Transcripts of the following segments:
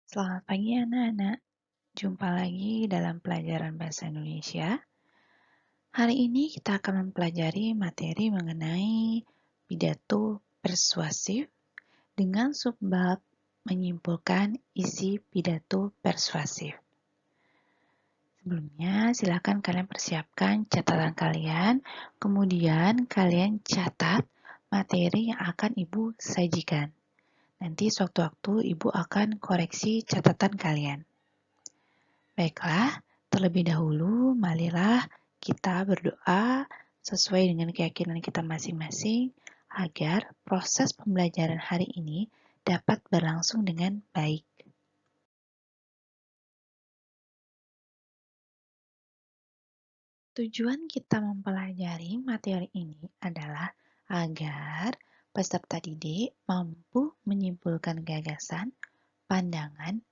Selamat pagi anak-anak, jumpa lagi dalam pelajaran Bahasa Indonesia. Hari ini kita akan mempelajari materi mengenai pidato persuasif dengan subbab menyimpulkan isi pidato persuasif. Sebelumnya, silakan kalian persiapkan catatan kalian, kemudian kalian catat materi yang akan Ibu sajikan. Nanti sewaktu-waktu Ibu akan koreksi catatan kalian. Baiklah, terlebih dahulu marilah kita berdoa sesuai dengan keyakinan kita masing-masing agar proses pembelajaran hari ini dapat berlangsung dengan baik. Tujuan kita mempelajari materi ini adalah agar peserta didik mampu menyimpulkan gagasan, pandangan,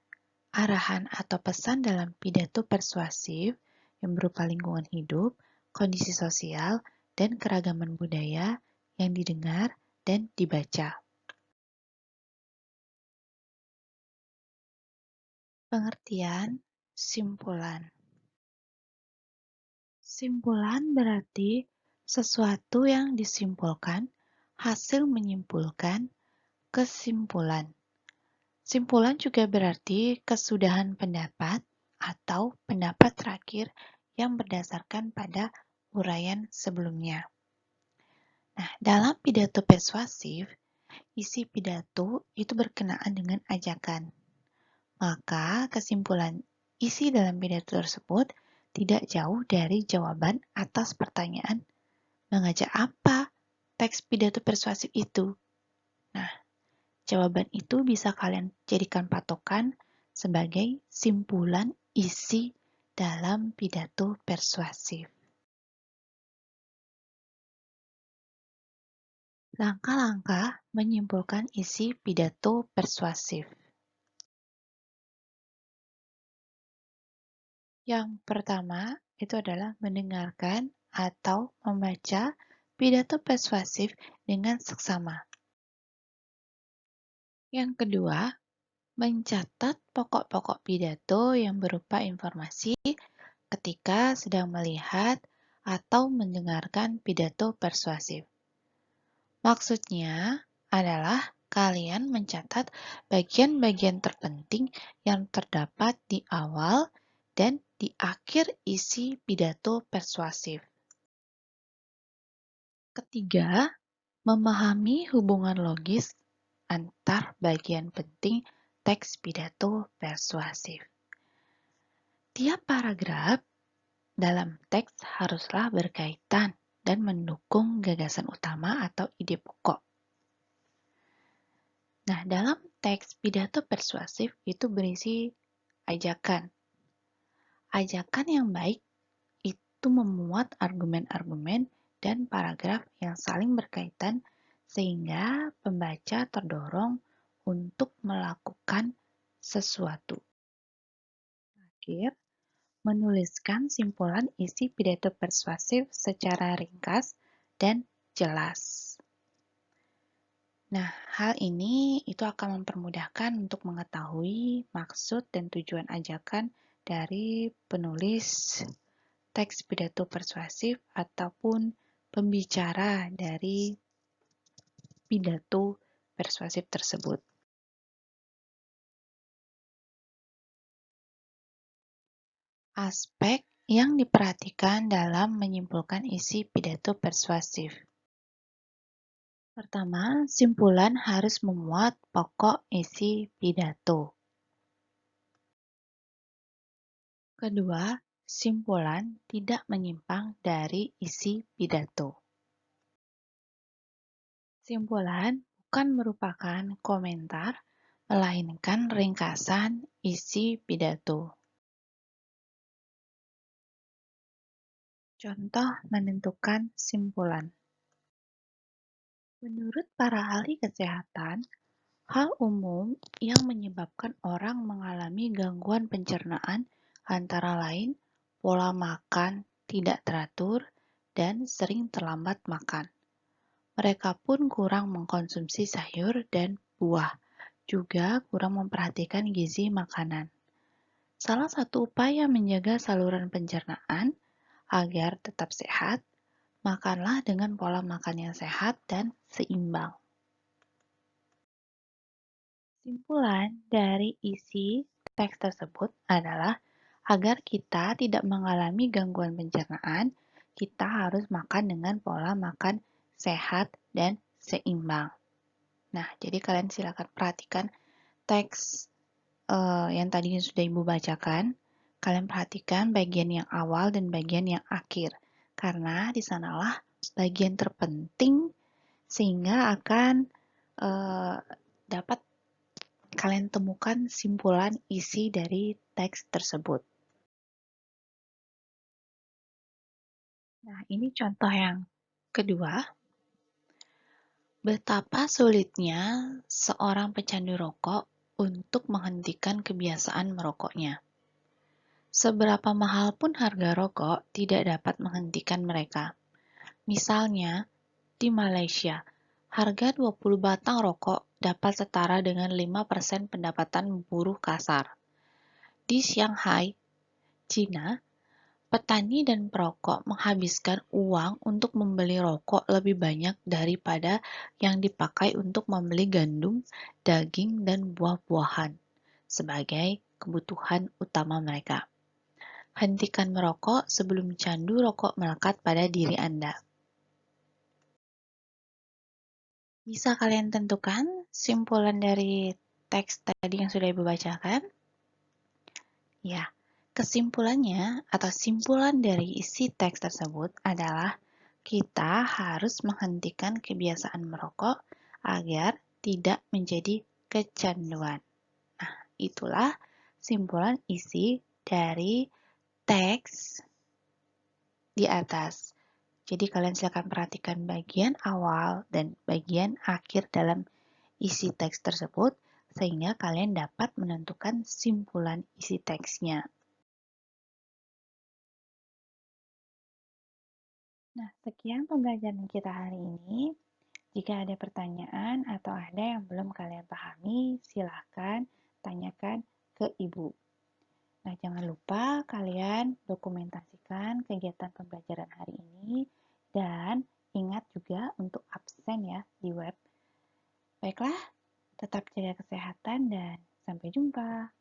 arahan atau pesan dalam pidato persuasif yang berupa lingkungan hidup, kondisi sosial, dan keragaman budaya yang didengar dan dibaca. Pengertian simpulan. Simpulan berarti sesuatu yang disimpulkan, hasil menyimpulkan, kesimpulan. Simpulan juga berarti kesudahan pendapat atau pendapat terakhir yang berdasarkan pada uraian sebelumnya. Nah, dalam pidato persuasif, isi pidato itu berkenaan dengan ajakan. Maka kesimpulan isi dalam pidato tersebut tidak jauh dari jawaban atas pertanyaan mengajak apa teks pidato persuasif itu. Nah, jawaban itu bisa kalian jadikan patokan sebagai simpulan isi dalam pidato persuasif. Langkah-langkah menyimpulkan isi pidato persuasif. Yang pertama itu adalah mendengarkan atau membaca pidato persuasif dengan seksama. Yang kedua, mencatat pokok-pokok pidato yang berupa informasi ketika sedang melihat atau mendengarkan pidato persuasif. Maksudnya adalah kalian mencatat bagian-bagian terpenting yang terdapat di awal dan di akhir isi pidato persuasif. Ketiga, memahami hubungan logis antar bagian penting teks pidato persuasif. Tiap paragraf dalam teks haruslah berkaitan dan mendukung gagasan utama atau ide pokok. Nah, dalam teks pidato persuasif itu berisi ajakan. Ajakan yang baik itu memuat argumen-argumen dan paragraf yang saling berkaitan sehingga pembaca terdorong untuk melakukan sesuatu. Akhir, menuliskan simpulan isi pidato persuasif secara ringkas dan jelas. Nah, hal ini itu akan mempermudahkan untuk mengetahui maksud dan tujuan ajakan dari penulis teks pidato persuasif ataupun pembicara dari pidato persuasif tersebut. Aspek yang diperhatikan dalam menyimpulkan isi pidato persuasif. Pertama, simpulan harus memuat pokok isi pidato. Kedua, simpulan tidak menyimpang dari isi pidato. Simpulan bukan merupakan komentar, melainkan ringkasan isi pidato. Contoh menentukan simpulan. Menurut para ahli kesehatan, hal umum yang menyebabkan orang mengalami gangguan pencernaan antara lain pola makan tidak teratur dan sering terlambat makan. Mereka pun kurang mengkonsumsi sayur dan buah juga kurang memperhatikan gizi makanan. Salah satu upaya menjaga saluran pencernaan agar tetap sehat, makanlah dengan pola makan yang sehat dan seimbang. Kesimpulan dari isi teks tersebut adalah agar kita tidak mengalami gangguan pencernaan, kita harus makan dengan pola makan sehat dan seimbang. Nah, jadi kalian silakan perhatikan teks yang tadi sudah Ibu bacakan. Kalian perhatikan bagian yang awal dan bagian yang akhir, karena di sanalah bagian terpenting sehingga akan dapat kalian temukan simpulan isi dari teks tersebut. Nah, ini contoh yang kedua. Betapa sulitnya seorang pecandu rokok untuk menghentikan kebiasaan merokoknya. Seberapa mahal pun harga rokok tidak dapat menghentikan mereka. Misalnya, di Malaysia, harga 20 batang rokok dapat setara dengan 5% pendapatan buruh kasar. Di Shanghai, China, petani dan perokok menghabiskan uang untuk membeli rokok lebih banyak daripada yang dipakai untuk membeli gandum, daging, dan buah-buahan sebagai kebutuhan utama mereka. Hentikan merokok sebelum candu rokok melekat pada diri Anda. Bisa kalian tentukan simpulan dari teks tadi yang sudah Ibu bacakan? Ya, kesimpulannya atau simpulan dari isi teks tersebut adalah kita harus menghentikan kebiasaan merokok agar tidak menjadi kecanduan. Nah, itulah simpulan isi dari teks di atas. Jadi kalian silakan perhatikan bagian awal dan bagian akhir dalam isi teks tersebut sehingga kalian dapat menentukan simpulan isi teksnya. Nah, sekian pembelajaran kita hari ini. Jika ada pertanyaan atau ada yang belum kalian pahami, silahkan tanyakan ke Ibu. Nah, jangan lupa kalian dokumentasikan kegiatan pembelajaran hari ini dan ingat juga untuk absen ya di web. Baiklah, tetap jaga kesehatan dan sampai jumpa.